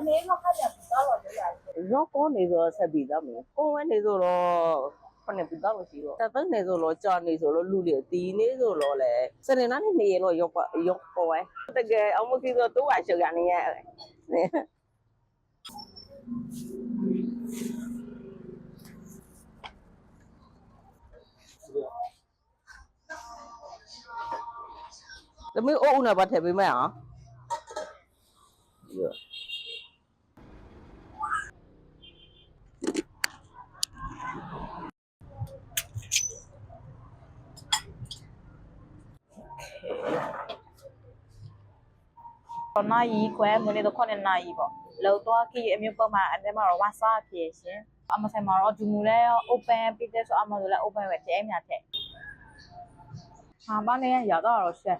နေ့မှခက်တယ်တော့လို့ရတယ်ရောကောနေဆိုဆက်ပြီးသားမယ်ကိုဝဲနေဆိုတော့ခနဲ့ပြီးသားလို့ရှိတော့သက်နေဆိုတော့ကြာနေဆိုတော့လူတွေတီးနေဆိုတော့လေစနေနာနေရတော့ရောက်ပေါ်ဝဲတကယ်အောင်မကြီးဆိုတော့အရှုပ်ရနေရဲ့သမီးအိုးဦးနဲ့ပါထည့်ပေးမယ်ဟာတော့နိုင်ခွဲမနေ့တော့9နာရီပေါ့လောက်တော့ခီအမျိုးပုံမှာအဲ့ဒါမှတော့ဝါစားဖြစ်ရှင်အမဆိုင်မှာတော့ဒီမူလဲ open ပြတဲ့ဆိုအမဆိုလဲ open ပဲတဲ့မြတ်တဲ့ဟာဘာလဲရတော့ရှက်